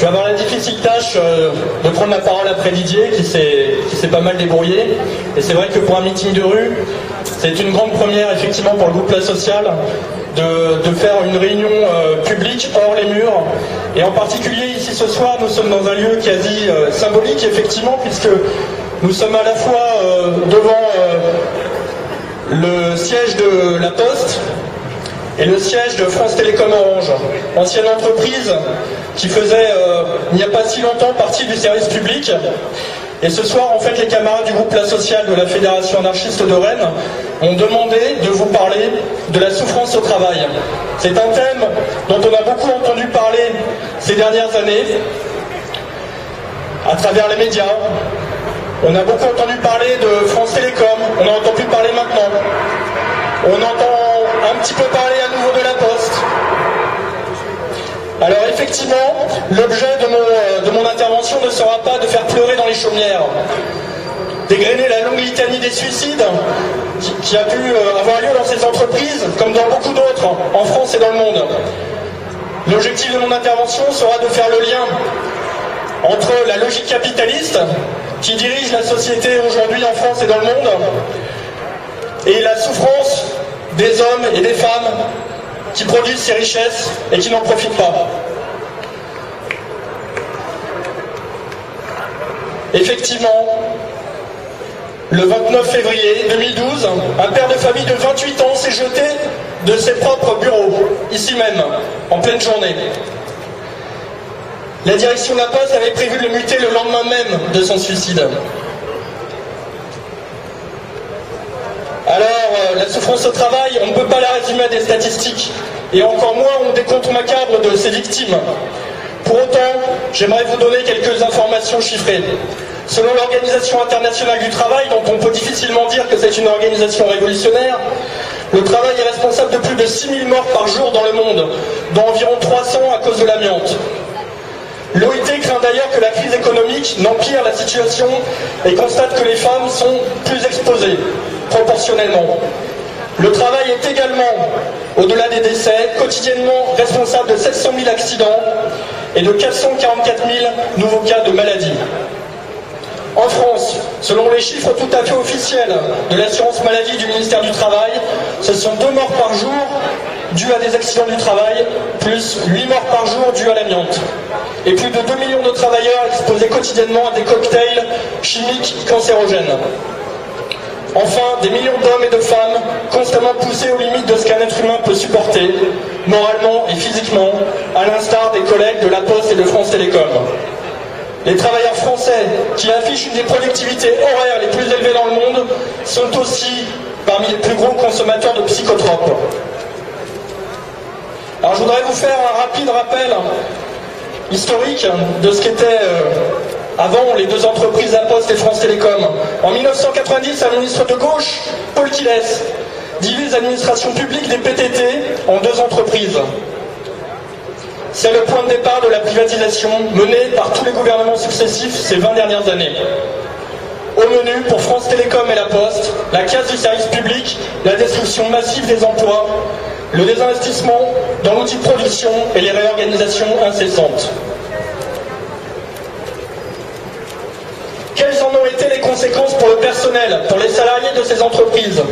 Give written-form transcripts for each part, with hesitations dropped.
vais avoir la difficile tâche de prendre la parole après Didier, qui s'est pas mal débrouillé. Et c'est vrai que pour un meeting de rue, c'est une grande première, effectivement, pour le groupe La Sociale, de faire une réunion publique hors les murs. Et en particulier, ici ce soir, nous sommes dans un lieu quasi symbolique, effectivement, puisque nous sommes à la fois devant le siège de La Poste et le siège de France Télécom Orange, ancienne entreprise qui faisait, il n'y a pas si longtemps, partie du service public. Et ce soir, en fait, les camarades du groupe La Sociale de la Fédération anarchiste de Rennes ont demandé de vous parler de la souffrance au travail. C'est un thème dont on a beaucoup entendu parler ces dernières années, à travers les médias. On a beaucoup entendu parler de France Télécom, on n'en entend plus parler maintenant. On entend un petit peu parler à nouveau de La Poste. Alors effectivement, l'objet de mon intervention ne sera pas de faire pleurer dans les chaumières, dégrainer la longue litanie des suicides qui a pu avoir lieu dans ces entreprises, comme dans beaucoup d'autres, en France et dans le monde. L'objectif de mon intervention sera de faire le lien entre la logique capitaliste qui dirige la société aujourd'hui en France et dans le monde, et la souffrance des hommes et des femmes qui produisent ces richesses et qui n'en profitent pas. Effectivement, le 29 février 2012, un père de famille de 28 ans s'est jeté de ses propres bureaux, ici même, en pleine journée. La direction de La Poste avait prévu de le muter le lendemain même de son suicide. Alors, la souffrance au travail, on ne peut pas la résumer à des statistiques, et encore moins des comptes macabres de ses victimes. Pour autant, j'aimerais vous donner quelques informations chiffrées. Selon l'Organisation internationale du travail, dont on peut difficilement dire que c'est une organisation révolutionnaire, le travail est responsable de plus de 6000 morts par jour dans le monde, dont environ 300 à cause de l'amiante. L'OIT craint d'ailleurs que la crise économique n'empire la situation et constate que les femmes sont plus exposées, proportionnellement. Le travail est également, au-delà des décès, quotidiennement responsable de 700 000 accidents et de 444 000 nouveaux cas de maladie. En France, selon les chiffres tout à fait officiels de l'assurance maladie du ministère du Travail, ce sont 2 morts par jour dus à des accidents du travail, plus 8 morts par jour dus à l'amiante. Et plus de 2 millions de travailleurs exposés quotidiennement à des cocktails chimiques cancérogènes. Enfin, des millions d'hommes et de femmes constamment poussés aux limites de ce qu'un être humain peut supporter, moralement et physiquement, à l'instar des collègues de La Poste et de France Télécom. Les travailleurs français, qui affichent une des productivités horaires les plus élevées dans le monde, sont aussi parmi les plus gros consommateurs de psychotropes. Alors je voudrais vous faire un rapide rappel historique de ce qu'étaient avant les 2 entreprises La Poste et France Télécom. En 1990, un ministre de gauche, Paul Quilles, divise l'administration publique des PTT en 2 entreprises. C'est le point de départ de la privatisation menée par tous les gouvernements successifs ces 20 dernières années. Au menu, pour France Télécom et La Poste, la casse du service public, la destruction massive des emplois, le désinvestissement dans l'outil de production et les réorganisations incessantes. Quelles en ont été les conséquences pour le personnel, pour les salariés de ces entreprises ?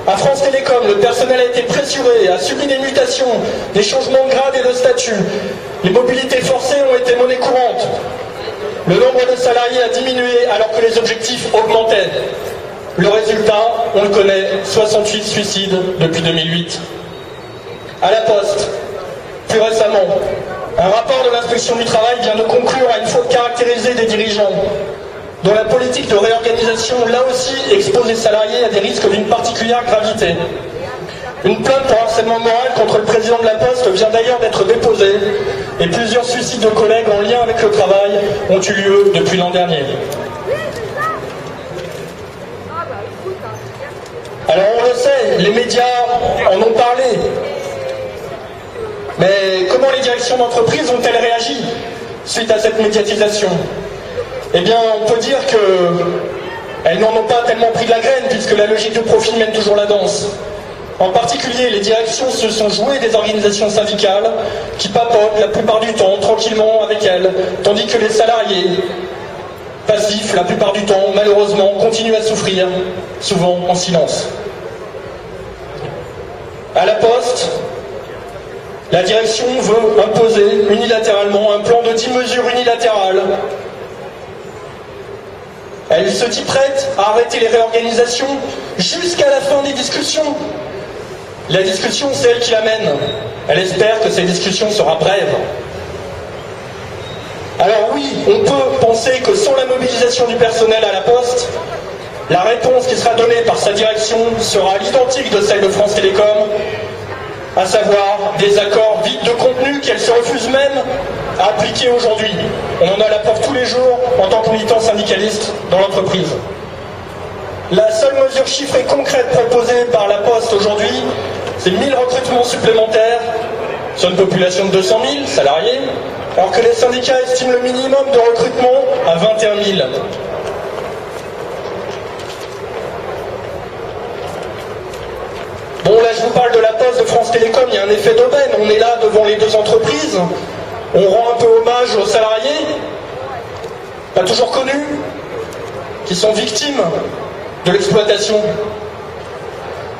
À France Télécom, le personnel a été pressuré, a subi des mutations, des changements de grade et de statut. Les mobilités forcées ont été monnaie courante. Le nombre de salariés a diminué alors que les objectifs augmentaient. Le résultat, on le connaît, 68 suicides depuis 2008. À La Poste, plus récemment, un rapport de l'inspection du travail vient de conclure à une faute caractérisée des dirigeants, dont la politique de réorganisation, là aussi, expose les salariés à des risques d'une particulière gravité. Une plainte pour harcèlement moral contre le président de La Poste vient d'ailleurs d'être déposée, et plusieurs suicides de collègues en lien avec le travail ont eu lieu depuis l'an dernier. Alors on le sait, les médias en ont parlé, mais comment les directions d'entreprise ont-elles réagi suite à cette médiatisation ? Eh bien, on peut dire qu'elles n'en ont pas tellement pris de la graine, puisque la logique de profit mène toujours la danse. En particulier, les directions se sont jouées des organisations syndicales qui papotent la plupart du temps tranquillement avec elles, tandis que les salariés, passifs la plupart du temps, malheureusement, continuent à souffrir, souvent en silence. À la Poste, la direction veut imposer unilatéralement un plan de 10 mesures unilatérales. Elle se dit prête à arrêter les réorganisations jusqu'à la fin des discussions. La discussion, c'est elle qui l'amène. Elle espère que cette discussion sera brève. Alors oui, on peut penser que sans la mobilisation du personnel à la Poste, la réponse qui sera donnée par sa direction sera l'identique de celle de France Télécom, à savoir des accords vides de contenu qu'elle se refuse même à appliquer aujourd'hui. On en a la preuve tous les jours en tant que militant syndicaliste dans l'entreprise. La seule mesure chiffrée concrète proposée par la Poste aujourd'hui, c'est 1000 recrutements supplémentaires sur une population de 200 000 salariés, alors que les syndicats estiment le minimum de recrutement à 21 000. Bon, là je vous parle de la Poste, de France Télécom, il y a un effet d'aubaine. On est là devant les deux entreprises, on rend un peu hommage aux salariés, pas toujours connus, qui sont victimes de l'exploitation.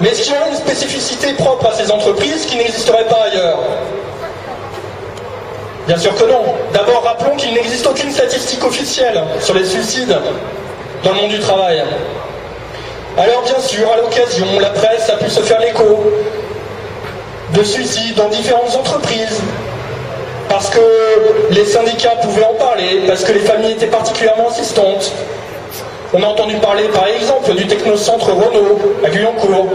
Mais est-ce qu'il y a une spécificité propre à ces entreprises qui n'existerait pas ailleurs? Bien sûr que non. D'abord, rappelons qu'il n'existe aucune statistique officielle sur les suicides dans le monde du travail. Alors bien sûr, à l'occasion, la presse a pu se faire l'écho de suicides dans différentes entreprises, parce que les syndicats pouvaient en parler, parce que les familles étaient particulièrement insistantes. On a entendu parler par exemple du technocentre Renault à Guyancourt,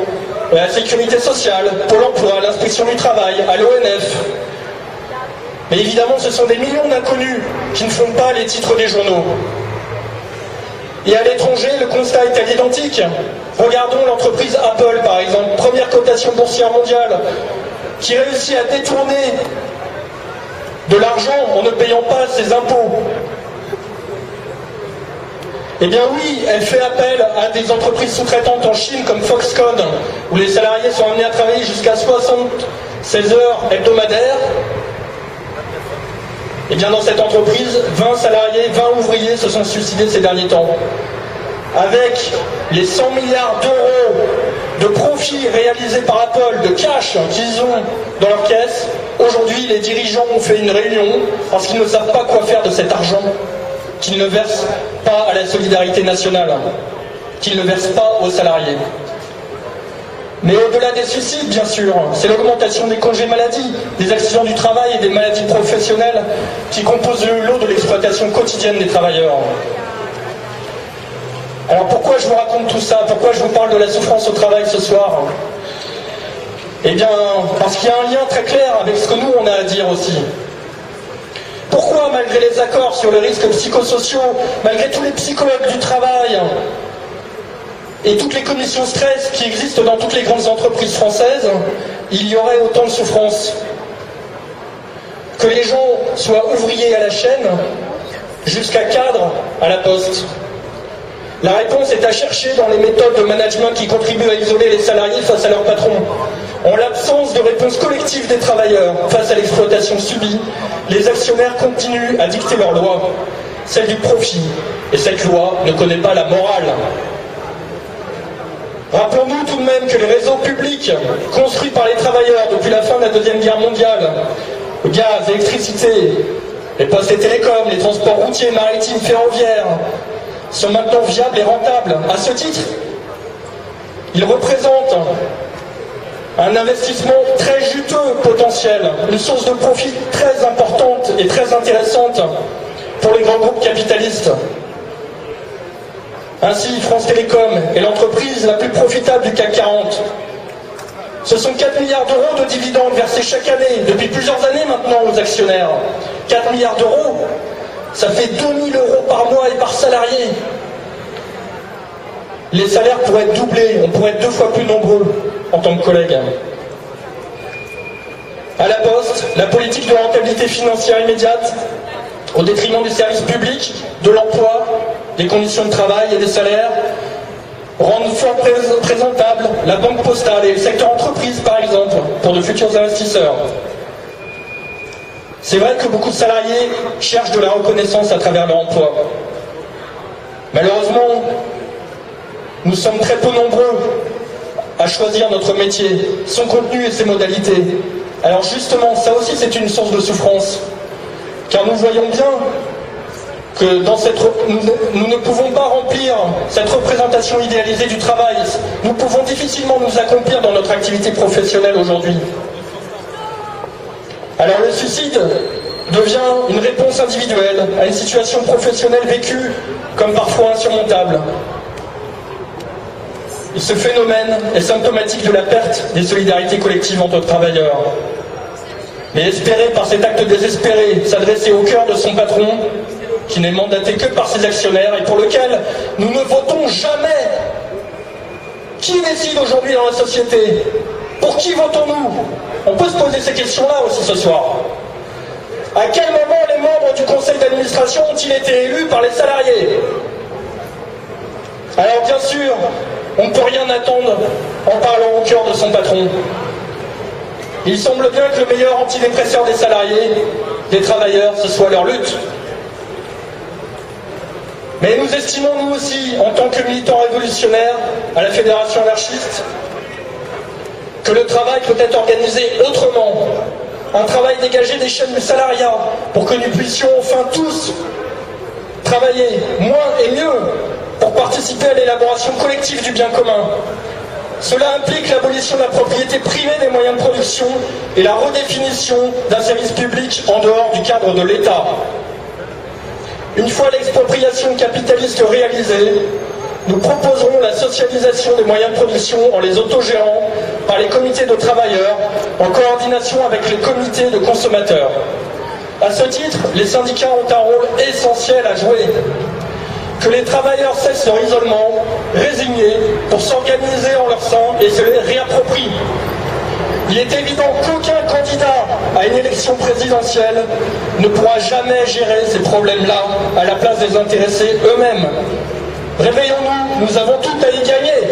à la sécurité sociale, Pôle emploi, l'inspection du travail, à l'ONF. Mais évidemment, ce sont des millions d'inconnus qui ne font pas les titres des journaux. Et à l'étranger, le constat est identique. Regardons l'entreprise Apple, par exemple, première cotation boursière mondiale, qui réussit à détourner de l'argent en ne payant pas ses impôts. Eh bien oui, elle fait appel à des entreprises sous-traitantes en Chine comme Foxconn, où les salariés sont amenés à travailler jusqu'à 76 heures hebdomadaires. Eh bien dans cette entreprise, 20 salariés, 20 ouvriers se sont suicidés ces derniers temps. Avec les 100 milliards d'euros de profits réalisés par Apple, de cash qu'ils ont dans leur caisse, aujourd'hui les dirigeants ont fait une réunion parce qu'ils ne savent pas quoi faire de cet argent qu'ils ne versent pas à la solidarité nationale, qu'ils ne versent pas aux salariés. Mais au-delà des suicides, bien sûr, c'est l'augmentation des congés maladie, des accidents du travail et des maladies professionnelles qui composent le lot de l'exploitation quotidienne des travailleurs. Alors pourquoi je vous raconte tout ça? Pourquoi je vous parle de la souffrance au travail ce soir? Eh bien, parce qu'il y a un lien très clair avec ce que nous on a à dire aussi. Pourquoi, malgré les accords sur les risques psychosociaux, malgré tous les psychologues du travail et toutes les commissions stress qui existent dans toutes les grandes entreprises françaises, il y aurait autant de souffrance? Que les gens soient ouvriers à la chaîne, jusqu'à cadre à la Poste. La réponse est à chercher dans les méthodes de management qui contribuent à isoler les salariés face à leurs patrons. En l'absence de réponse collective des travailleurs face à l'exploitation subie, les actionnaires continuent à dicter leurs lois, celle du profit, et cette loi ne connaît pas la morale. Rappelons-nous tout de même que les réseaux publics, construits par les travailleurs depuis la fin de la Deuxième Guerre mondiale, le gaz, l'électricité, les postes et télécoms, les transports routiers, maritimes, ferroviaires, sont maintenant viables et rentables. À ce titre, ils représentent un investissement très juteux potentiel, une source de profit très importante et très intéressante pour les grands groupes capitalistes. Ainsi, France Télécom est l'entreprise la plus profitable du CAC 40. Ce sont 4 milliards d'euros de dividendes versés chaque année, depuis plusieurs années maintenant aux actionnaires. 4 milliards d'euros, ça fait 2 000 euros par mois et par salarié. Les salaires pourraient être doublés, on pourrait être 2 fois plus nombreux en tant que collègues. À la Poste, la politique de rentabilité financière immédiate, au détriment des services publics, de l'emploi, des conditions de travail et des salaires, rendre fort présentable la banque postale et le secteur entreprise, par exemple, pour de futurs investisseurs. C'est vrai que beaucoup de salariés cherchent de la reconnaissance à travers leur emploi. Malheureusement, nous sommes très peu nombreux à choisir notre métier, son contenu et ses modalités. Alors justement, ça aussi c'est une source de souffrance, car nous voyons bien que nous ne pouvons pas remplir cette représentation idéalisée du travail. Nous pouvons difficilement nous accomplir dans notre activité professionnelle aujourd'hui. Alors le suicide devient une réponse individuelle à une situation professionnelle vécue comme parfois insurmontable. Ce phénomène est symptomatique de la perte des solidarités collectives entre travailleurs. Mais espérer par cet acte désespéré s'adresser au cœur de son patron, qui n'est mandaté que par ses actionnaires et pour lequel nous ne votons jamais. Qui décide aujourd'hui dans la société? Pour qui votons-nous? On peut se poser ces questions-là aussi ce soir. À quel moment les membres du conseil d'administration ont-ils été élus par les salariés? Alors bien sûr, on ne peut rien attendre en parlant au cœur de son patron. Il semble bien que le meilleur antidépresseur des salariés, des travailleurs, ce soit leur lutte. Mais nous estimons, nous aussi, en tant que militants révolutionnaires à la Fédération anarchiste, que le travail peut être organisé autrement. Un travail dégagé des chaînes du salariat pour que nous puissions enfin tous travailler moins et mieux pour participer à l'élaboration collective du bien commun. Cela implique l'abolition de la propriété privée des moyens de production et la redéfinition d'un service public en dehors du cadre de l'État. Une fois l'expropriation capitaliste réalisée, nous proposerons la socialisation des moyens de production en les autogérant par les comités de travailleurs en coordination avec les comités de consommateurs. À ce titre, les syndicats ont un rôle essentiel à jouer. Que les travailleurs cessent leur isolement, résignés, pour s'organiser en leur sein et se les réapproprient. Il est évident qu'aucun candidat à une élection présidentielle ne pourra jamais gérer ces problèmes-là à la place des intéressés eux-mêmes. Réveillons-nous, nous avons tout à y gagner.